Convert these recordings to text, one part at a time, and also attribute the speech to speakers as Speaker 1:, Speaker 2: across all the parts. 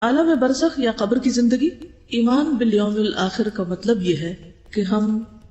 Speaker 1: عالم برزخ یا قبر کی زندگی، ایمان بالیوم الآخر کا مطلب یہ ہے کہ ہم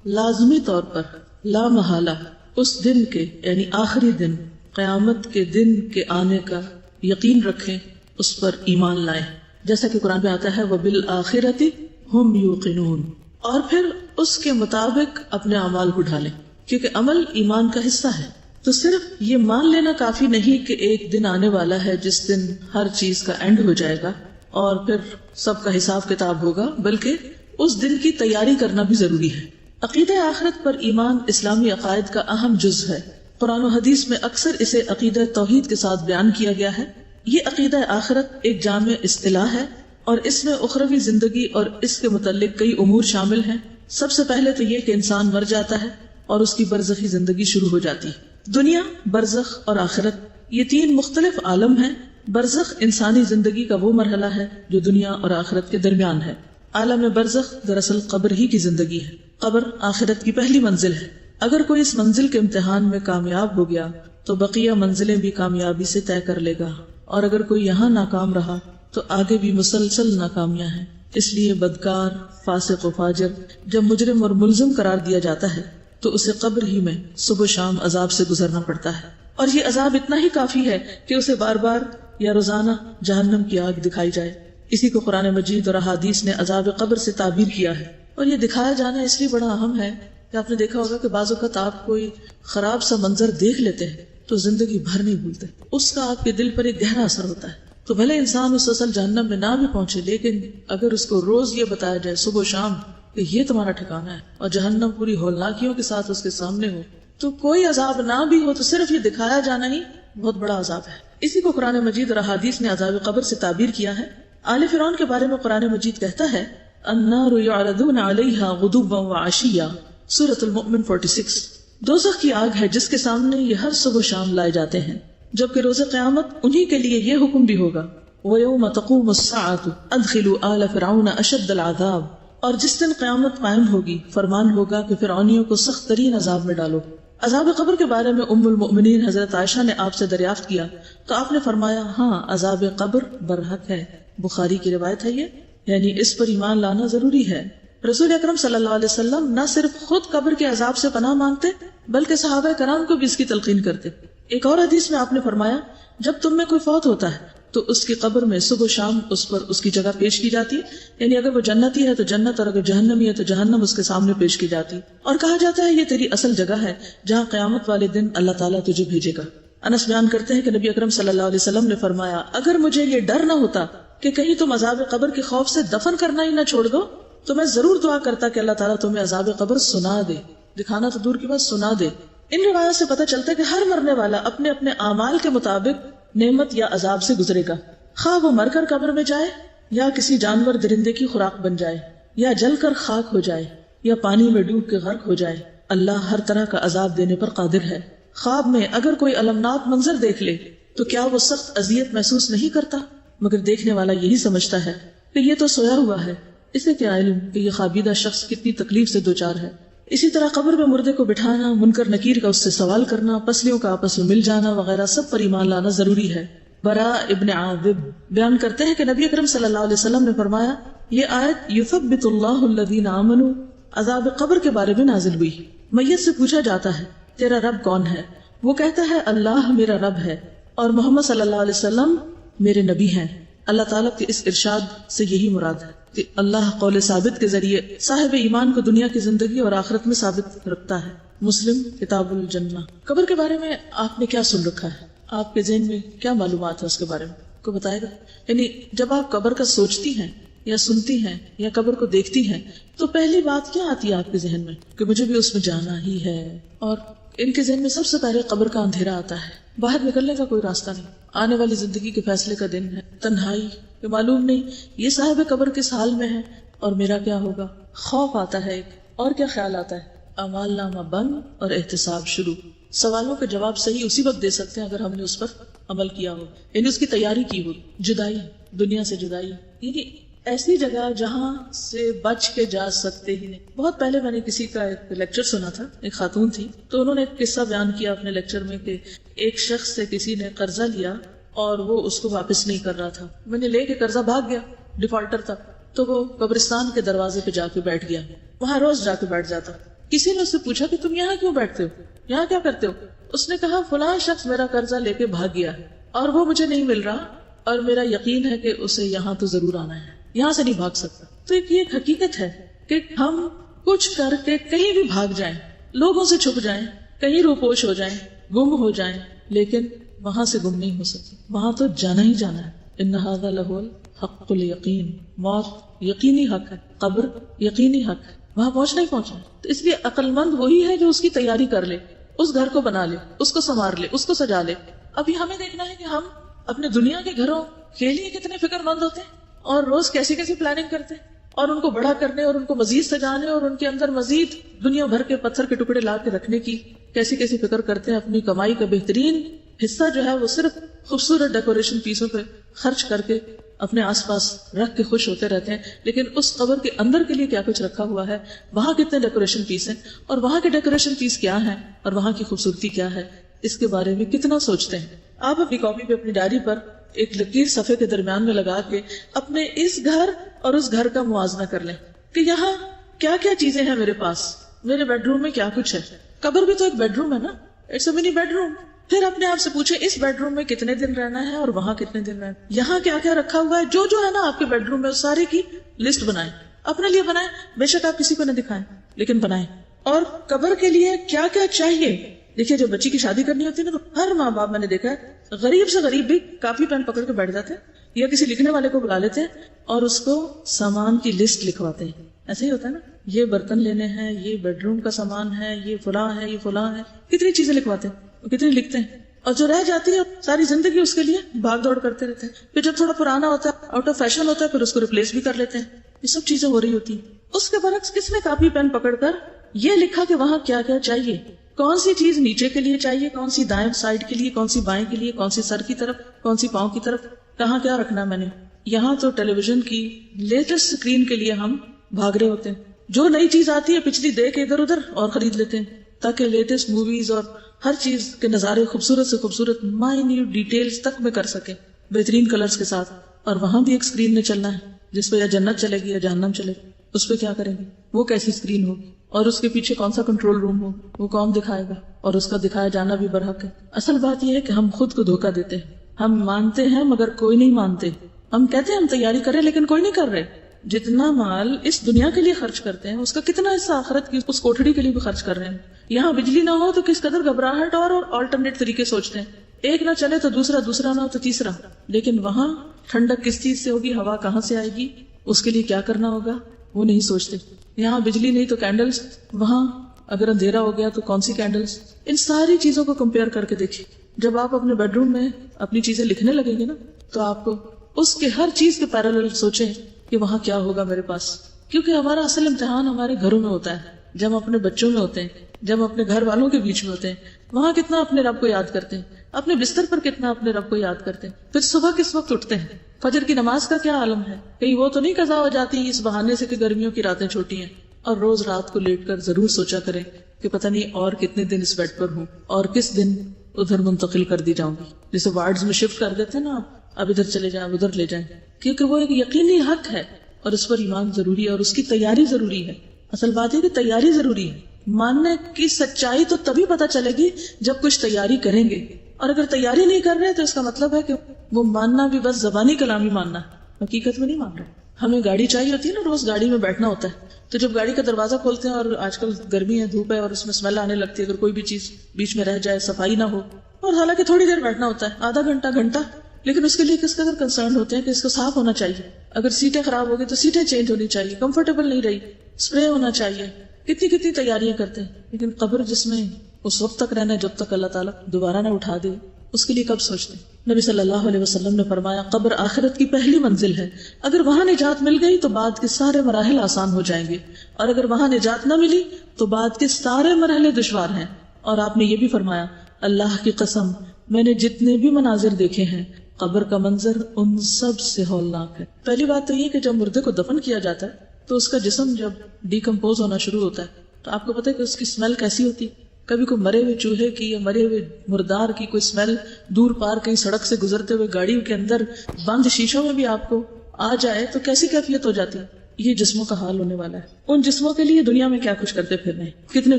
Speaker 1: لازمی طور پر لا محالہ اس دن کے یعنی آخری دن قیامت کے دن کے آنے کا یقین رکھیں، اس پر ایمان لائیں، جیسا کہ قرآن میں آتا ہے وَبِالْآخِرَةِ هُمْ يُوقِنُونَ، اور پھر اس کے مطابق اپنے اعمال کو ڈھالیں، کیونکہ عمل ایمان کا حصہ ہے۔ تو صرف یہ مان لینا کافی نہیں کہ ایک دن آنے والا ہے جس دن ہر چیز کا اینڈ ہو جائے گا اور پھر سب کا حساب کتاب ہوگا، بلکہ اس دن کی تیاری کرنا بھی ضروری ہے۔ عقیدہ آخرت پر ایمان اسلامی عقائد کا اہم جز ہے۔ قرآن و حدیث میں اکثر اسے عقیدہ توحید کے ساتھ بیان کیا گیا ہے۔ یہ عقیدہ آخرت ایک جامع اصطلاح ہے اور اس میں اخروی زندگی اور اس کے متعلق کئی امور شامل ہیں۔ سب سے پہلے تو یہ کہ انسان مر جاتا ہے اور اس کی برزخی زندگی شروع ہو جاتی ہے۔ دنیا، برزخ اور آخرت یہ تین مختلف عالم ہیں۔ برزخ انسانی زندگی کا وہ مرحلہ ہے جو دنیا اور آخرت کے درمیان ہے۔ عالم برزخ دراصل قبر ہی کی زندگی ہے۔ قبر آخرت کی پہلی منزل ہے۔ اگر کوئی اس منزل کے امتحان میں کامیاب ہو گیا تو بقیہ منزلیں بھی کامیابی سے طے کر لے گا، اور اگر کوئی یہاں ناکام رہا تو آگے بھی مسلسل ناکامیاں ہیں۔ اس لیے بدکار، فاسق و فاجر جب مجرم اور ملزم قرار دیا جاتا ہے تو اسے قبر ہی میں صبح شام عذاب سے گزرنا پڑتا ہے، اور یہ عذاب اتنا ہی کافی ہے کہ اسے بار بار یا روزانہ جہنم کی آگ دکھائی جائے۔ اسی کو قرآن مجید اور احادیث نے عذاب قبر سے تعبیر کیا ہے، اور یہ دکھایا جانا اس لیے بڑا اہم ہے کہ آپ نے دیکھا ہوگا کہ بعض اوقات آپ کوئی خراب سا منظر دیکھ لیتے ہیں تو زندگی بھر نہیں بھولتے، اس کا آپ کے دل پر ایک گہرا اثر ہوتا ہے۔ تو بھلے انسان اس اصل جہنم میں نہ بھی پہنچے، لیکن اگر اس کو روز یہ بتایا جائے صبح و شام کہ یہ تمہارا ٹھکانہ ہے اور جہنم پوری ہولناکیوں کے ساتھ اس کے سامنے ہو، تو کوئی عذاب نہ بھی ہو تو صرف یہ دکھایا جانا ہی بہت بڑا عذاب ہے۔ اسی کو قرآن مجید اور احادیث نے عذاب قبر سے تعبیر کیا ہے۔ آل فرعون کے بارے میں قرآن مجید کہتا ہے النار یعرضون علیہا غدوا وعشیا، سورۃ المؤمن 46۔ دوزخ کی آگ ہے جس کے سامنے یہ ہر صبح شام لائے جاتے ہیں، جبکہ روز قیامت انہی کے لیے یہ حکم بھی ہوگا وَيَوْمَ تَقُومُ السَّاعَةُ أَدْخِلُوا آلَ فِرْعَوْنَ أَشَدَّ الْعَذَابِ، اور جس دن قیامت قائم ہوگی فرمان ہوگا کہ فرعونیوں کو سخت ترین عذاب میں ڈالو۔ عذاب قبر کے بارے میں ام المؤمنین حضرت عائشہ نے آپ سے دریافت کیا تو آپ نے فرمایا ہاں، عذاب قبر برحق ہے، بخاری کی روایت ہے یہ، یعنی اس پر ایمان لانا ضروری ہے۔ رسول اکرم صلی اللہ علیہ وسلم نہ صرف خود قبر کے عذاب سے پناہ مانگتے بلکہ صحابہ کرام کو بھی اس کی تلقین کرتے۔ ایک اور حدیث میں آپ نے فرمایا جب تم میں کوئی فوت ہوتا ہے تو اس کی قبر میں صبح شام اس پر اس کی جگہ پیش کی جاتی ہے، یعنی اگر وہ جنتی ہے تو جنت، اور اگر جہنمی ہے تو جہنم اس کے سامنے پیش کی جاتی، اور کہا جاتا ہے یہ تیری اصل جگہ ہے جہاں قیامت والے دن اللہ تعالیٰ تجھے بھیجے گا۔ انس بیان کرتے ہیں کہ نبی اکرم صلی اللہ علیہ وسلم نے فرمایا اگر مجھے یہ ڈر نہ ہوتا کہ کہیں تم عذاب قبر کے خوف سے دفن کرنا ہی نہ چھوڑ دو تو میں ضرور دعا کرتا کہ اللہ تعالیٰ تمہیں عذاب قبر سنا دے، دکھانا تو دور کی بات سنا دے۔ ان روایات سے پتہ چلتا ہے کہ ہر مرنے والا اپنے اپنے اعمال کے مطابق نعمت یا عذاب سے گزرے گا، خواہ وہ مر کر قبر میں جائے یا کسی جانور درندے کی خوراک بن جائے یا جل کر خاک ہو جائے یا پانی میں ڈوب کے غرق ہو جائے، اللہ ہر طرح کا عذاب دینے پر قادر ہے۔ خواب میں اگر کوئی المناک منظر دیکھ لے تو کیا وہ سخت اذیت محسوس نہیں کرتا؟ مگر دیکھنے والا یہی سمجھتا ہے کہ یہ تو سویا ہوا ہے، اسے کیا علم کہ یہ خوابیدہ شخص کتنی تکلیف سے دوچار ہے۔ اسی طرح قبر میں مردے کو بٹھانا، منکر نکیر کا اس سے سوال کرنا، پسلیوں کا آپس میں مل جانا وغیرہ سب پر ایمان لانا ضروری ہے۔ براء ابن عازب بیان کرتے ہیں کہ نبی اکرم صلی اللہ علیہ وسلم نے فرمایا یہ آیت یثبت اللہ الذین آمنوا عذاب قبر کے بارے میں نازل ہوئی۔ میت سے پوچھا جاتا ہے تیرا رب کون ہے؟ وہ کہتا ہے اللہ میرا رب ہے اور محمد صلی اللہ علیہ وسلم میرے نبی ہیں۔ اللہ تعالیٰ کے اس ارشاد سے یہی مراد ہے کہ اللہ قول ثابت کے ذریعے صاحب ایمان کو دنیا کی زندگی اور آخرت میں ثابت رکھتا ہے۔ مسلم کتاب الجنہ۔ قبر کے بارے میں آپ نے کیا سن رکھا ہے؟ آپ کے ذہن میں کیا معلومات ہے اس کے بارے میں؟ کو بتائے گا؟ یعنی جب آپ قبر کا سوچتی ہیں یا سنتی ہیں یا قبر کو دیکھتی ہیں تو پہلی بات کیا آتی ہے آپ کے ذہن میں کہ مجھے بھی اس میں جانا ہی ہے؟ اور ان کے ذہن میں سب سے پہلے قبر کا اندھیرا آتا ہے، باہر نکلنے کا کوئی راستہ نہیں، آنے والی زندگی کے فیصلے کا دن ہے، تنہائی کہ معلوم نہیں یہ صاحب قبر کس حال میں ہے اور میرا کیا ہوگا۔ خوف آتا ہے ایک، اور کیا خیال آتا ہے؟ اعمال نامہ بند اور احتساب شروع۔ سوالوں کے جواب صحیح اسی وقت دے سکتے ہیں اگر ہم نے اس پر عمل کیا ہو، یعنی اس کی تیاری کی ہو۔ جدائی، دنیا سے جدائی، یعنی ایسی جگہ جہاں سے بچ کے جا سکتے ہی نہیں۔ بہت پہلے میں نے کسی کا ایک لیکچر سنا تھا، ایک خاتون تھی، تو انہوں نے ایک قصہ بیان کیا اپنے لیکچر میں کہ ایک شخص سے کسی نے قرضہ لیا اور وہ اس کو واپس نہیں کر رہا تھا. میں نے لے کے قرضہ بھاگ گیا, ڈیفالٹر تھا, تو وہ قبرستان کے دروازے پہ جا کے بیٹھ گیا. وہاں روز جا کے بیٹھ جاتا. کسی نے اس سے پوچھا کہ تم یہاں کیوں بیٹھتے ہو, یہاں کیا کرتے ہو؟ اس نے کہا فلاں شخص میرا قرضہ لے کے بھاگ گیا ہے اور وہ مجھے نہیں مل رہا, اور میرا یقین ہے کہ اسے یہاں تو ضرور آنا ہے, یہاں سے نہیں بھاگ سکتا. تو یہ ایک حقیقت ہے کہ ہم کچھ کر کے کہیں بھی بھاگ جائیں, لوگوں سے چھپ جائیں, کہیں روپوش ہو جائیں, گم ہو جائیں, لیکن وہاں سے گم نہیں ہو سکتے, وہاں تو جانا ہی جانا ہے. ان ھذا لہو الحق الیقین, موت یقینی حق ہے, قبر یقینی حق ہے, وہاں پہنچنا ہی پہنچنا ہے. تو اس لیے عقل مند وہی ہے جو اس کی تیاری کر لے, اس گھر کو بنا لے, اس کو سنوار لے, اس کو سجا لے. ابھی ہمیں دیکھنا ہے کہ ہم اپنے دنیا کے گھروں کے لیے کتنے فکر مند ہوتے ہیں اور روز کیسی کیسی پلاننگ کرتے ہیں, اور ان کو بڑا کرنے اور ان کو مزید سجانے اور ان کے اندر مزید دنیا بھر کے پتھر کے ٹکڑے لا کے رکھنے کی کیسی کیسی فکر کرتے ہیں. اپنی کمائی کا بہترین حصہ جو ہے وہ صرف خوبصورت ڈیکوریشن پیسوں پہ خرچ کر کے اپنے آس پاس رکھ کے خوش ہوتے رہتے ہیں, لیکن اس قبر کے اندر کے لیے کیا کچھ رکھا ہوا ہے, وہاں کتنے ڈیکوریشن پیس ہیں, اور وہاں کے ڈیکوریشن پیس کیا ہیں, اور وہاں کی خوبصورتی کیا ہے, اس کے بارے میں کتنا سوچتے ہیں. آپ اپنی کاپی پہ اپنی ڈائری پر ایک لکیر صفحے کے درمیان میں لگا کے اپنے اس گھر اور اس گھر کا موازنہ کر لیں کہ یہاں کیا کیا چیزیں ہیں میرے پاس, میرے بیڈ روم میں کیا کچھ ہے. قبر بھی تو ایک بیڈ روم ہے نا, it's a money bed room. پھر اپنے آپ سے پوچھیں اس بیڈ روم میں کتنے دن رہنا ہے اور وہاں کتنے دن رہنا ہے, یہاں کیا کیا رکھا ہوا ہے, جو ہے نا آپ کے بیڈ روم میں اس سارے کی لسٹ بنائیں, اپنے لیے بنائیں, بے شک آپ کسی کو نہ دکھائیں لیکن بنائیں. اور قبر کے لیے کیا کیا چاہیے. دیکھیے جب بچی کی شادی کرنی ہوتی ہے نا تو ہر ماں باپ میں نے دیکھا ہے غریب سے غریب بھی کاپی پین پکڑ کے بیٹھ جاتے ہیں یا کسی لکھنے والے کو بلا لیتے ہیں اور اس کو سامان کی لسٹ لکھواتے ہیں. ایسے ہی ہوتا ہے نا, یہ برتن لینے ہیں, یہ بیڈ روم کا سامان ہے, یہ فلاں ہے, یہ فلاں ہے, کتنی چیزیں لکھواتے ہیں, کتنی لکھتے ہیں, اور جو رہ جاتی ہے ساری زندگی اس کے لیے بھاگ دوڑ کرتے رہتے ہیں. پھر جب تھوڑا پرانا ہوتا ہے, آؤٹ آف فیشن ہوتا ہے, پھر اس کو ریپلیس بھی کر لیتے ہیں. یہ سب چیزیں ہو رہی ہوتی ہیں. اس کے برعکس کس نے کاپی پین پکڑ کر یہ لکھا کہ وہاں کیا کیا چاہیے, کون سی چیز نیچے کے لیے چاہیے, کون سی دائیں سائڈ کے لیے, کون سی بائیں کے لیے, کون سی سر کی طرف, کون سی پاؤں کی طرف, کہاں کیا رکھنا میں نے. یہاں تو ٹیلی ویژن کی لیٹسٹ اسکرین کے لیے ہم بھاگ رہے ہوتے ہیں, جو نئی چیز آتی ہے پچھلی دے کے ادھر ادھر اور خرید لیتے ہیں تاکہ لیٹسٹ موویز اور ہر چیز کے نظارے خوبصورت سے خوبصورت مائنیوٹ ڈیٹیلز تک میں کر سکے بہترین کلرز کے ساتھ. اور وہاں بھی ایک اسکرین نے چلنا ہے جس پہ یا جنت چلے گی یا جہنم چلے گی. اس پہ کیا کریں گے, وہ کیسی اسکرین ہوگی, اور اس کے پیچھے کون سا کنٹرول روم ہو, وہ کون دکھائے گا, اور اس کا دکھایا جانا بھی برحق ہے. اصل بات یہ ہے کہ ہم خود کو دھوکہ دیتے ہیں. ہم مانتے ہیں مگر کوئی نہیں مانتے. ہم کہتے ہیں ہم تیاری کریں لیکن کوئی نہیں کر رہے. جتنا مال اس دنیا کے لیے خرچ کرتے ہیں اس کا کتنا حصہ آخرت کی اس کوٹھڑی کے لیے بھی خرچ کر رہے ہیں. یہاں بجلی نہ ہو تو کس قدر گھبراہٹ اور آلٹرنیٹ طریقے سوچتے ہیں, ایک نہ چلے تو دوسرا, دوسرا نہ ہو تو تیسرا. لیکن وہاں ٹھنڈک کس چیز سے ہوگی, ہوا کہاں سے آئے گی, اس کے لیے کیا کرنا ہوگا, وہ نہیں سوچتے. یہاں بجلی نہیں تو کینڈلز, وہاں اگر اندھیرا ہو گیا تو کون سی کینڈلز. ان ساری چیزوں کو کمپیئر کر کے دیکھیے. جب آپ اپنے بیڈ روم میں اپنی چیزیں لکھنے لگیں گے نا تو آپ کو اس کے ہر چیز کے پیرالل سوچیں کہ وہاں کیا ہوگا میرے پاس. کیونکہ ہمارا اصل امتحان ہمارے گھروں میں ہوتا ہے, جب ہم اپنے بچوں میں ہوتے ہیں, جب اپنے گھر والوں کے بیچ میں ہوتے ہیں. وہاں کتنا اپنے رب کو یاد کرتے ہیں, اپنے بستر پر کتنا اپنے رب کو یاد کرتے ہیں. پھر صبح کس وقت اٹھتے ہیں, فجر کی نماز کا کیا عالم ہے, کہیں وہ تو نہیں قضا ہو جاتی اس بہانے سے کہ گرمیوں کی راتیں چھوٹی ہیں. اور روز رات کو لیٹ کر ضرور سوچا کریں کہ پتہ نہیں اور کتنے دن اس بیڈ پر ہوں اور کس دن ادھر منتقل کر دی جاؤں گی. جیسے وارڈز میں شفٹ کر دیتے ہیں نا, اب ادھر چلے جائیں, ادھر لے جائیں, کیونکہ وہ ایک یقینی حق ہے اور اس پر ایمان ضروری ہے اور اس کی تیاری ضروری ہے. اصل بات ہے کہ تیاری ضروری ہے. ماننے کی سچائی تو تبھی پتہ چلے گی جب کچھ تیاری کریں گے, اور اگر تیاری نہیں کر رہے تو اس کا مطلب ہے کہ وہ ماننا بھی بس زبانی کلامی ماننا ہے, حقیقت میں نہیں مان رہے. ہمیں گاڑی چاہیے ہوتی ہے نا, روز گاڑی میں بیٹھنا ہوتا ہے, تو جب گاڑی کا دروازہ کھولتے ہیں اور آج کل گرمی ہے, دھوپ ہے اور اس میں اسمیل آنے لگتی ہے اگر کوئی بھی چیز بیچ میں رہ جائے, صفائی نہ ہو, اور حالانکہ تھوڑی دیر بیٹھنا ہوتا ہے, آدھا گھنٹہ گھنٹہ, لیکن اس کے لیے کس قدر کنسرن ہوتے ہیں کہ اس کو صاف ہونا چاہیے. اگر سیٹیں خراب ہو گئی تو سیٹیں چینج ہونی چاہیے, کمفرٹیبل نہیں رہی, اسپرے ہونا چاہیے, کتنی کتنی تیاریاں کرتے ہیں. لیکن قبر جس میں اس وقت تک رہنا ہے جب تک اللہ تعالیٰ دوبارہ نہ اٹھا دے, اس کے لیے کب سوچتے ہیں. نبی صلی اللہ علیہ وسلم نے فرمایا قبر آخرت کی پہلی منزل ہے, اگر وہاں نجات مل گئی تو بعد کے سارے مراحل آسان ہو جائیں گے, اور اگر وہاں نجات نہ ملی تو بعد کے سارے مرحلے دشوار ہیں. اور آپ نے یہ بھی فرمایا اللہ کی قسم میں نے جتنے بھی مناظر دیکھے ہیں قبر کا منظر ان سب سے ہولناک ہے. پہلی بات تو یہ کہ جب مردے کو دفن کیا جاتا ہے تو اس کا جسم جب ڈیکمپوز ہونا شروع ہوتا ہے تو آپ کو پتہ ہے کہ اس کی اسمیل کیسی ہوتی ہے, کبھی کوئی مرے ہوئے چوہے کی یا مرے ہوئے مردار کی کوئی اسمیل دور پار کہیں سڑک سے گزرتے ہوئے گاڑیوں کے اندر بند شیشوں میں بھی آپ کو آ جائے تو کیسی کیفیت ہو جاتی ہے. یہ جسموں کا حال ہونے والا ہے. ان جسموں کے لیے دنیا میں کیا کچھ کرتے پھر رہے ہیں, کتنے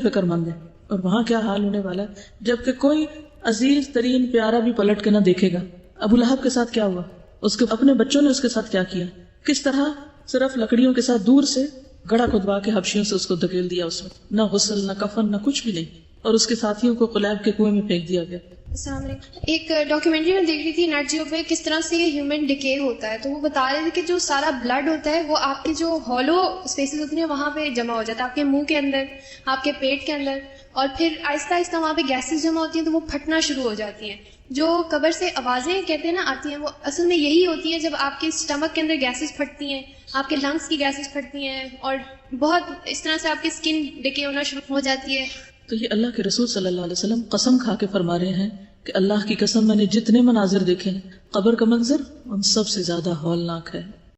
Speaker 1: فکر مند ہیں, اور وہاں کیا حال ہونے والا ہے جبکہ کوئی عزیز ترین پیارا بھی پلٹ کے نہ دیکھے گا. ابو لہب کے ساتھ کیا ہوا, اس کے اپنے بچوں نے اس کے ساتھ کیا کیا, کس طرح صرف لکڑیوں کے ساتھ دور سے گڑھا کھدوا کے حبشیوں سے اس کو دھکیل دیا, اس میں نہ غسل نہ کفن نہ کچھ بھی نہیں, اور اس کے ساتھیوں کو قلیب کے کنویں میں پھینک دیا گیا.
Speaker 2: السلام علیکم. ایک ڈاکیومنٹری میں دیکھ رہی تھی نیٹ جیو پہ کس طرح سے ہیومن ڈیکے ہوتا ہے, تو وہ بتا رہے تھے کہ جو سارا بلڈ ہوتا ہے وہ آپ کے جو ہالو اسپیسز ہوتی ہیں وہاں پہ جمع ہو جاتا ہے, آپ کے منہ کے اندر, آپ کے پیٹ کے اندر, اور پھر آہستہ آہستہ وہاں پہ گیسز جمع ہوتی ہیں تو وہ پھٹنا شروع ہو جاتی ہیں. جو قبر سے آوازیں کہتے ہیں نا آتی ہیں, وہ اصل میں یہی ہوتی ہیں جب آپ کے اسٹمک کے اندر گیسز پھٹتی ہیں, آپ کے لنگس کی گیسز پھٹتی ہیں, اور بہت اس طرح سے آپ کی اسکن ڈیکے ہونا شروع ہو جاتی ہے.
Speaker 1: تو یہ اللہ کے رسول صلی اللہ علیہ وسلم قسم کھا کے فرما رہے ہیں کہ اللہ کی قسم میں نے جتنے مناظر دیکھے ہیں, قبر کا منظر ان سب سے زیادہ ہولناک ہے.